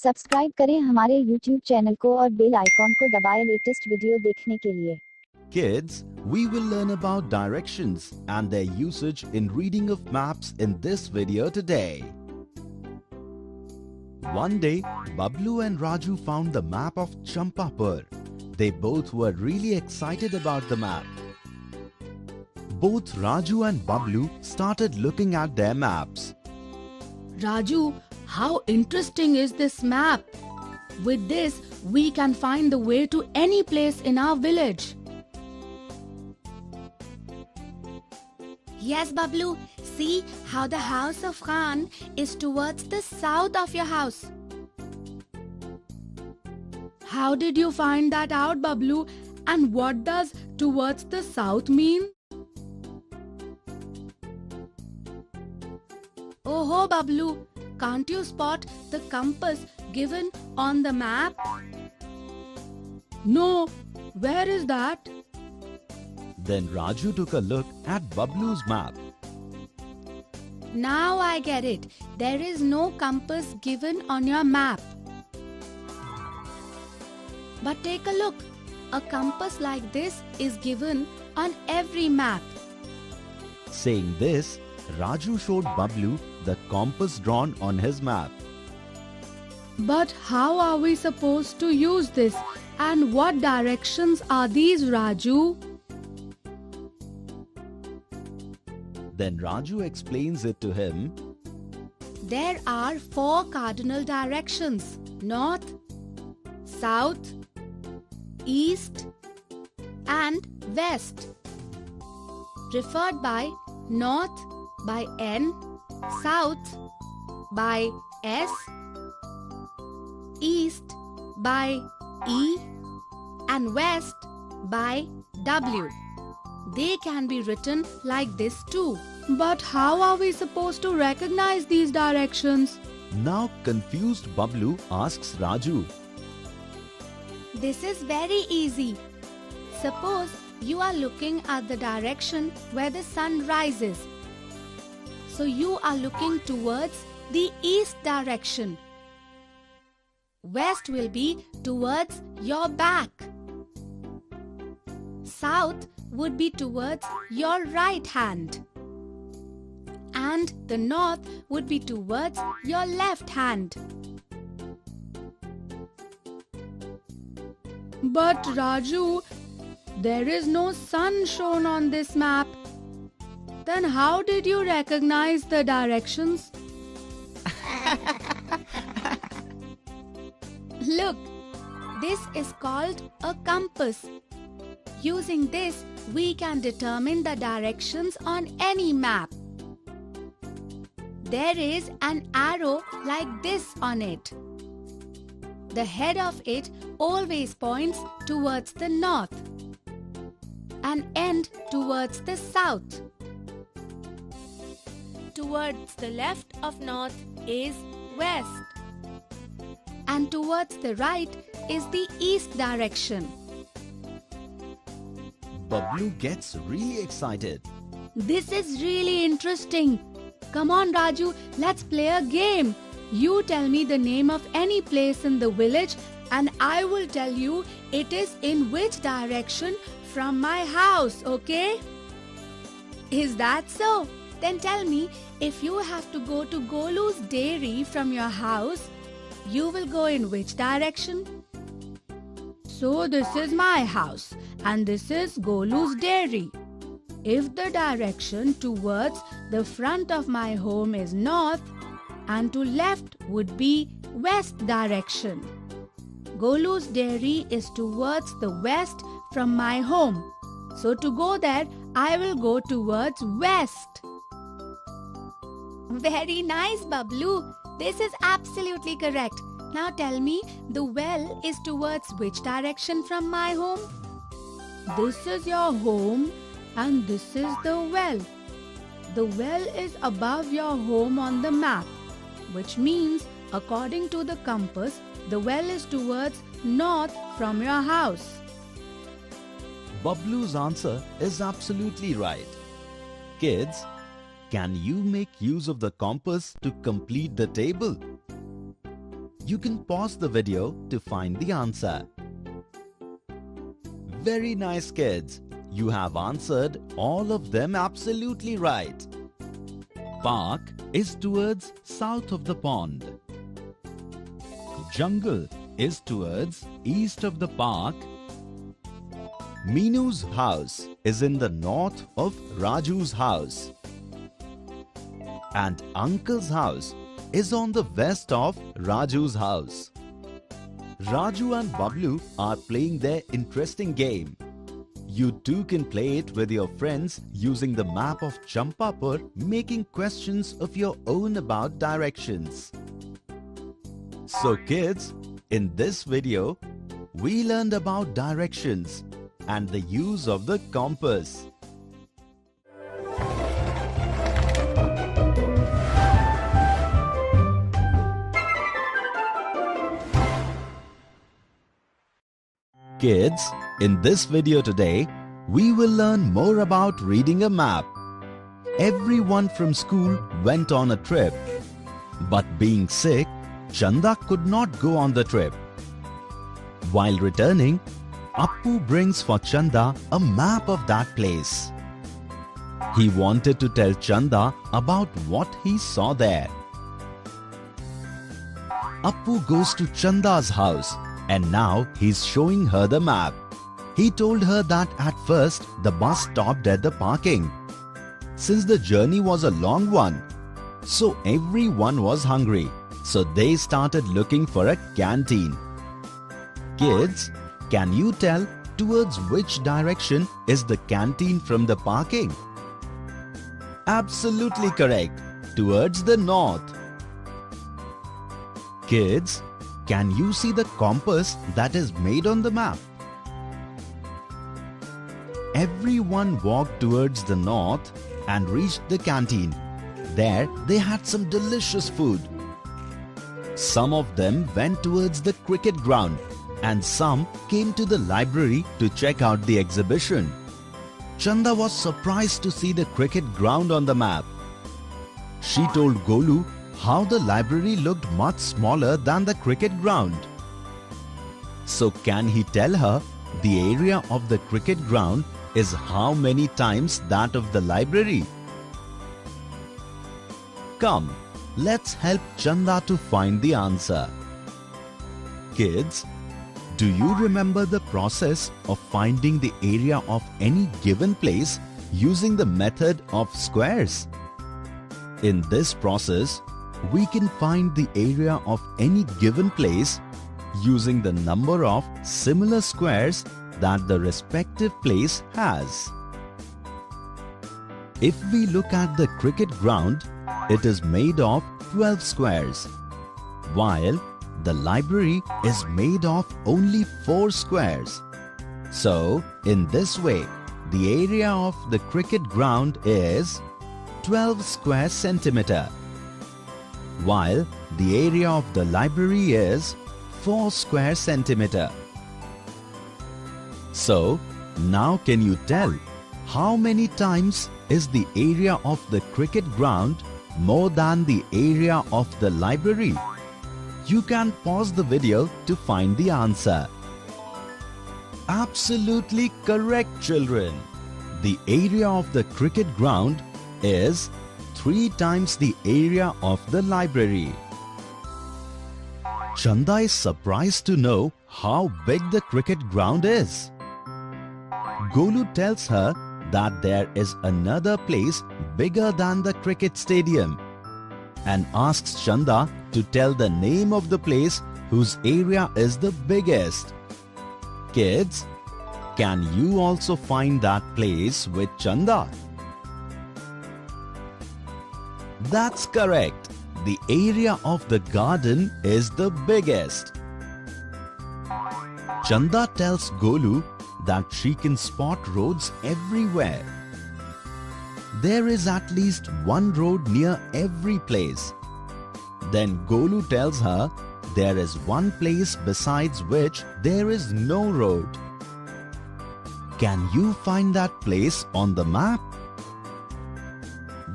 Subscribe करें हमारे YouTube channel को और बेल आइकॉन को दबाएं लेटेस्ट वीडियो देखने के लिए। Kids, we will learn about directions and their usage in reading of maps in this video today. One day, Bablu and Raju found the map of Champapur. They both were really excited about the map. Both Raju and Bablu started looking at their maps. Raju, how interesting is this map? With this, we can find the way to any place in our village. Yes, Bablu. See how the house of Khan is towards the south of your house. How did you find that out, Bablu? And what does towards the south mean? Oh, Bablu, can't you spot the compass given on the map? No, where is that? Then Raju took a look at Bablu's map. Now I get it. There is no compass given on your map. But take a look. A compass like this is given on every map. Saying this, Raju showed Bablu the compass drawn on his map. But how are we supposed to use this? And what directions are these, Raju? Then Raju explains it to him. There are 4 cardinal directions: north, south, east, and west. Referred by north by N, south by S, east by E, and west by W. They can be written like this too. But how are we supposed to recognize these directions? Now confused Bablu asks Raju. This is very easy. Suppose you are looking at the direction where the sun rises. So you are looking towards the east direction. West will be towards your back. South would be towards your right hand. And the north would be towards your left hand. But Raju, there is no sun shown on this map. Then how did you recognize the directions? Look, this is called a compass. Using this, we can determine the directions on any map. There is an arrow like this on it. The head of it always points towards the north and end towards the south. Towards the left of north is west, and towards the right is the east direction. Bablu gets really excited. This is really interesting. Come on, Raju, let's play a game. You tell me the name of any place in the village and I will tell you it is in which direction from my house, okay? Is that so? Then tell me, if you have to go to Golu's dairy from your house, you will go in which direction? So this is my house and this is Golu's dairy. If the direction towards the front of my home is north and to left would be west direction. Golu's dairy is towards the west from my home. So to go there, I will go towards west. Very nice, Bablu. This is absolutely correct. Now tell me, the well is towards which direction from my home? This is your home and this is the well. The well is above your home on the map, which means according to the compass, the well is towards north from your house. Bablu's answer is absolutely right. Kids, can you make use of the compass to complete the table? You can pause the video to find the answer. Very nice, kids. You have answered all of them absolutely right. Park is towards south of the pond. Jungle is towards east of the park. Meenu's house is in the north of Raju's house. And Uncle's house is on the west of Raju's house. Raju and Bablu are playing their interesting game. You too can play it with your friends using the map of Champapur, making questions of your own about directions. So kids, in this video, we learned about directions and the use of the compass. Kids, in this video today, we will learn more about reading a map. Everyone from school went on a trip. But being sick, Chanda could not go on the trip. While returning, Appu brings for Chanda a map of that place. He wanted to tell Chanda about what he saw there. Appu goes to Chanda's house and now he's showing her the map. He told her that at first the bus stopped at the parking. Since the journey was a long one, so everyone was hungry. So they started looking for a canteen. Kids, can you tell towards which direction is the canteen from the parking? Absolutely correct. Towards the north. Kids, can you see the compass that is made on the map? Everyone walked towards the north and reached the canteen. There they had some delicious food. Some of them went towards the cricket ground and some came to the library to check out the exhibition. Chanda was surprised to see the cricket ground on the map. She told Golu how the library looked much smaller than the cricket ground. So can he tell her the area of the cricket ground is how many times that of the library? Come, let's help Chanda to find the answer. Kids, do you remember the process of finding the area of any given place using the method of squares? In this process, we can find the area of any given place using the number of similar squares that the respective place has. If we look at the cricket ground, it is made of 12 squares, while the library is made of only 4 squares. So, in this way, the area of the cricket ground is 12 square centimeter, while the area of the library is 4 square centimeter. So, now can you tell how many times is the area of the cricket ground more than the area of the library? You can pause the video to find the answer. Absolutely correct, children. The area of the cricket ground is 3 times the area of the library. Chanda is surprised to know how big the cricket ground is. Golu tells her that there is another place bigger than the cricket stadium and asks Chanda to tell the name of the place whose area is the biggest. Kids, can you also find that place with Chanda? That's correct. The area of the garden is the biggest. Chanda tells Golu that she can spot roads everywhere. There is at least one road near every place. Then Golu tells her there is one place besides which there is no road. Can you find that place on the map?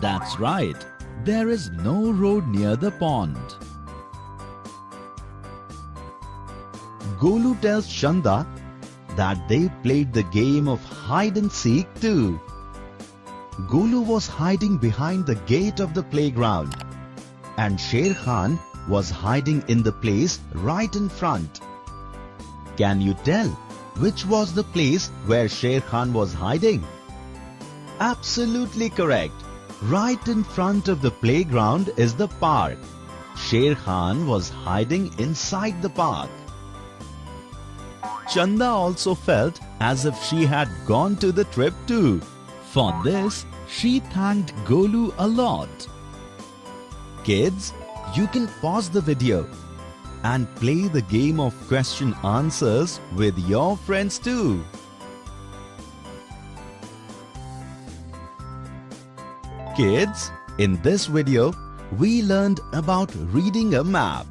That's right. There is no road near the pond. Golu tells Chanda that they played the game of hide and seek too. Golu was hiding behind the gate of the playground and Sher Khan was hiding in the place right in front. Can you tell which was the place where Sher Khan was hiding? Absolutely correct. Right in front of the playground is the park. Sher Khan was hiding inside the park. Chanda also felt as if she had gone to the trip too. For this, she thanked Golu a lot. Kids, you can pause the video and play the game of question answers with your friends too. Kids, in this video, we learned about reading a map.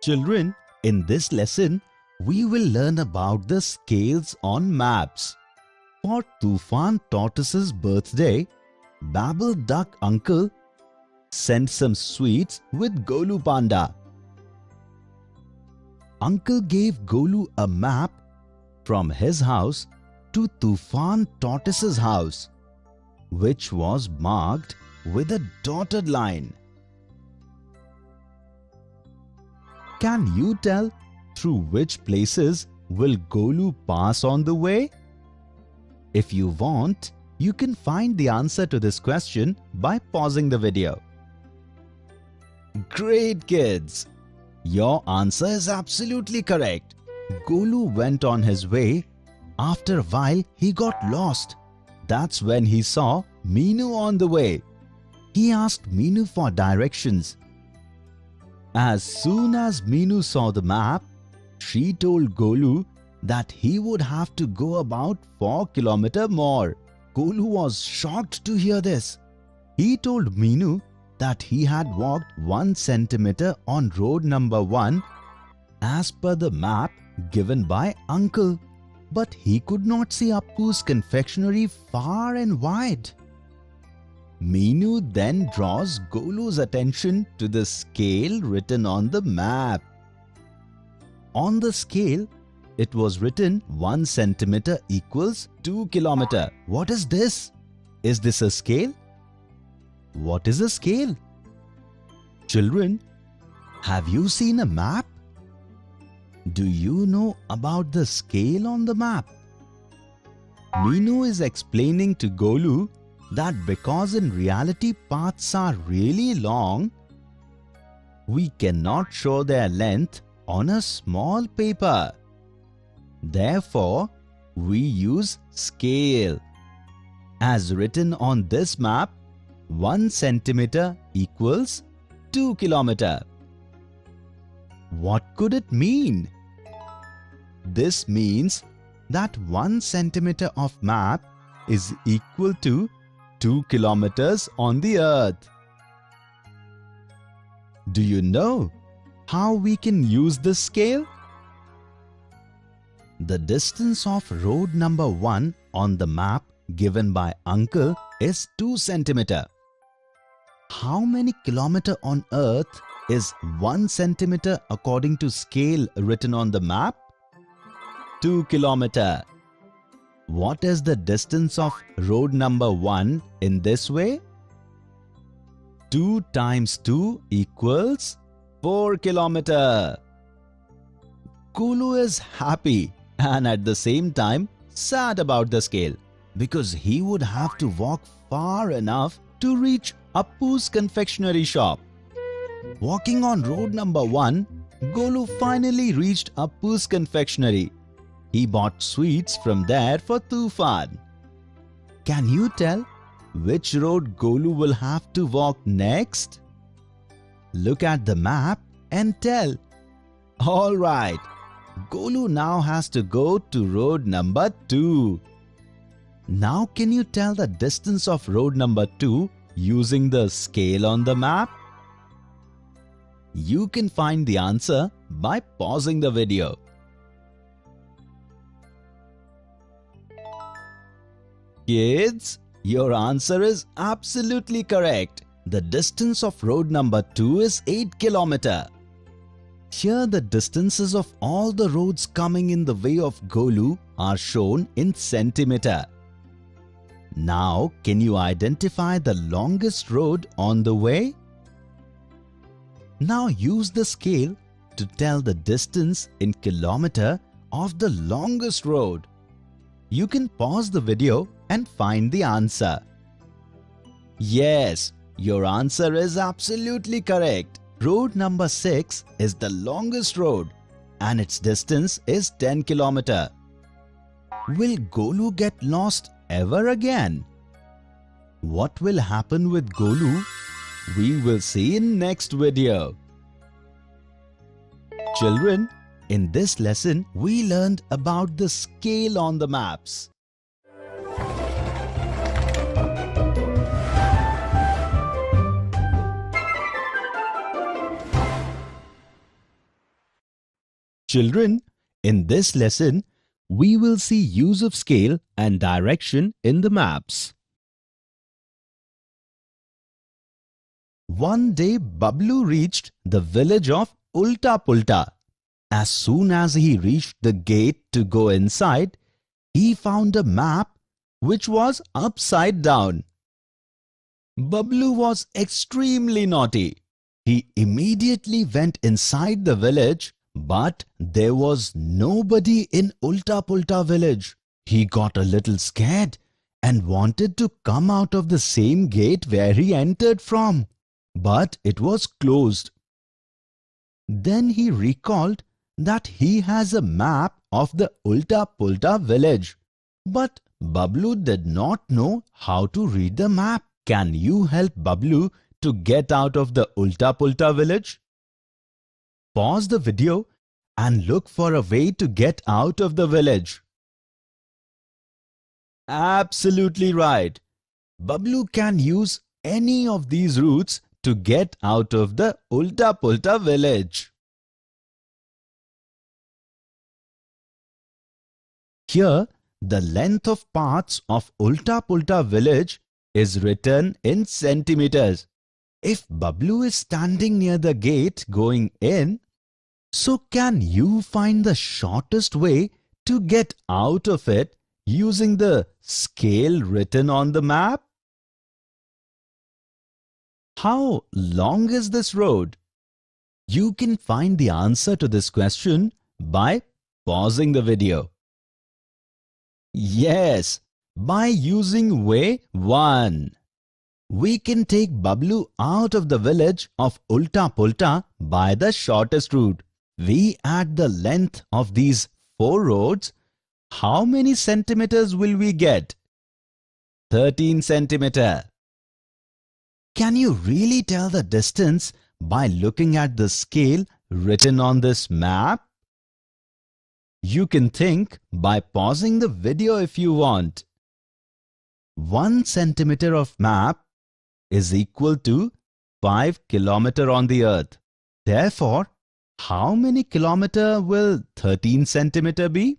Children, in this lesson, we will learn about the scales on maps. For Tufan Tortoise's birthday, Babble Duck Uncle sent some sweets with Golu Panda. Uncle gave Golu a map from his house to Tufan Tortoise's house, which was marked with a dotted line. Can you tell through which places will Golu pass on the way? If you want, you can find the answer to this question by pausing the video. Great kids! Your answer is absolutely correct. Golu went on his way. After a while, he got lost. That's when he saw Meenu on the way. He asked Meenu for directions. As soon as Meenu saw the map, she told Golu that he would have to go about 4 kilometers more. Golu was shocked to hear this. He told Meenu that he had walked 1 centimeter on road number 1 as per the map given by Uncle. But he could not see Appu's confectionery far and wide. Meenu then draws Golu's attention to the scale written on the map. On the scale, it was written 1 centimeter equals 2 kilometers. What is this? Is this a scale? What is a scale? Children, have you seen a map? Do you know about the scale on the map? Meenu is explaining to Golu that because in reality paths are really long, we cannot show their length on a small paper. Therefore, we use scale. As written on this map, 1 centimeter equals 2 kilometers. What could it mean? This means that 1 centimeter of map is equal to 2 kilometers on the earth. Do you know how we can use this scale? The distance of road number 1 on the map given by Uncle is 2 centimeter. How many kilometers on earth is 1 centimeter according to scale written on the map? 2 kilometers. What is the distance of road number 1 in this way? 2 times 2 equals 4 kilometers. Golu is happy and at the same time sad about the scale because he would have to walk far enough to reach Appu's confectionery shop. Walking on road number 1, Golu finally reached Appu's confectionery. He bought sweets from there for Tufan. Can you tell which road Golu will have to walk next? Look at the map and tell. Alright, Golu now has to go to road number 2. Now can you tell the distance of road number 2 using the scale on the map? You can find the answer by pausing the video. Kids, your answer is absolutely correct. The distance of road number 2 is 8 kilometer. Here the distances of all the roads coming in the way of Golu are shown in centimeter. Now, can you identify the longest road on the way? Now use the scale to tell the distance in kilometer of the longest road. You can pause the video and find the answer. Yes, your answer is absolutely correct. Road number 6 is the longest road and its distance is 10 kilometer. Will Golu get lost ever again? What will happen with Golu? We will see in next video. Children, in this lesson we learned about the scale on the maps. Children, in this lesson, we will see use of scale and direction in the maps. One day, Bablu reached the village of Ulta Pulta. As soon as he reached the gate to go inside, he found a map which was upside down. Bablu was extremely naughty. He immediately went inside the village, but there was nobody in Ulta Pulta village. He got a little scared and wanted to come out of the same gate where he entered from, but it was closed. Then he recalled that he has a map of the Ulta Pulta village, but Bablu did not know how to read the map. Can you help Bablu to get out of the Ulta Pulta village? Pause the video and look for a way to get out of the village. Absolutely right. Bablu can use any of these routes to get out of the Ulta Pulta village. Here, the length of paths of Ulta Pulta village is written in centimeters. If Bablu is standing near the gate going in, so can you find the shortest way to get out of it using the scale written on the map? How long is this road? You can find the answer to this question by pausing the video. Yes, by using way 1. We can take Bablu out of the village of Ulta Pulta by the shortest route. We add the length of these 4 roads. How many centimeters will we get? 13 centimeter. Can you really tell the distance by looking at the scale written on this map? You can think by pausing the video if you want. 1 centimeter of map is equal to 5 kilometer on the earth. Therefore, how many kilometer will 13 centimeter be?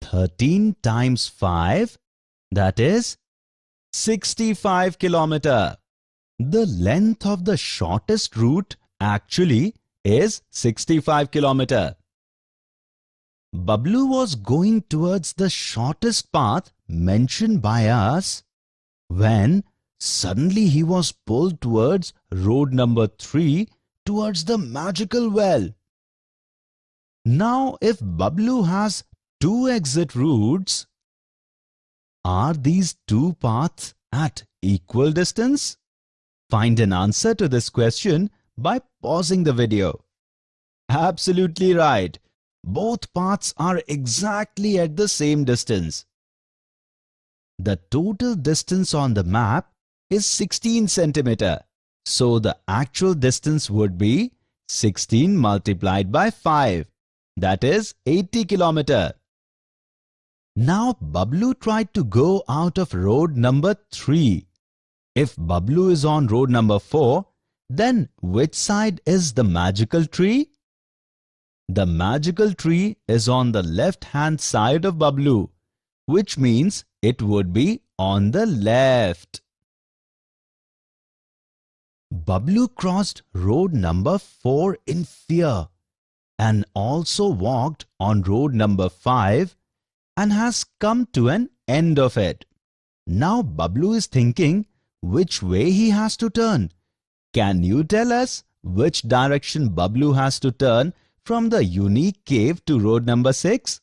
13 times 5, that is 65 kilometer. The length of the shortest route actually is 65 kilometer. Bablu was going towards the shortest path mentioned by us when suddenly he was pulled towards road number 3 towards the magical well. Now if Bablu has 2 exit routes, are these 2 paths at equal distance? Find an answer to this question by pausing the video. Absolutely right. Both paths are exactly at the same distance. The total distance on the map is 16 centimeter. So the actual distance would be 16 multiplied by 5. That is 80 kilometer. Now Bablu tried to go out of road number 3. If Bablu is on road number 4, then which side is the magical tree? The magical tree is on the left-hand side of Bablu, which means it would be on the left. Bablu crossed road number 4 in fear and also walked on road number 5 and has come to an end of it. Now Bablu is thinking which way he has to turn. Can you tell us which direction Bablu has to turn from the unique cave to road number 6?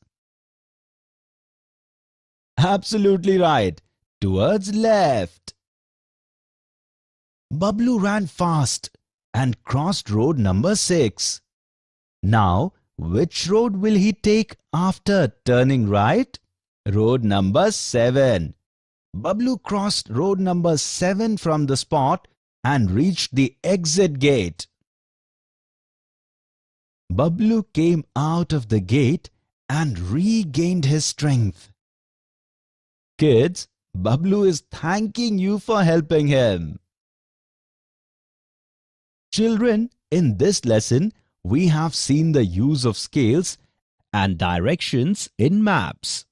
Absolutely right. Towards left. Bablu ran fast and crossed road number 6. Now, which road will he take after turning right? Road number 7. Bablu crossed road number 7 from the spot and reached the exit gate. Bablu came out of the gate and regained his strength. Kids, Bablu is thanking you for helping him. Children, in this lesson, we have seen the use of scales and directions in maps.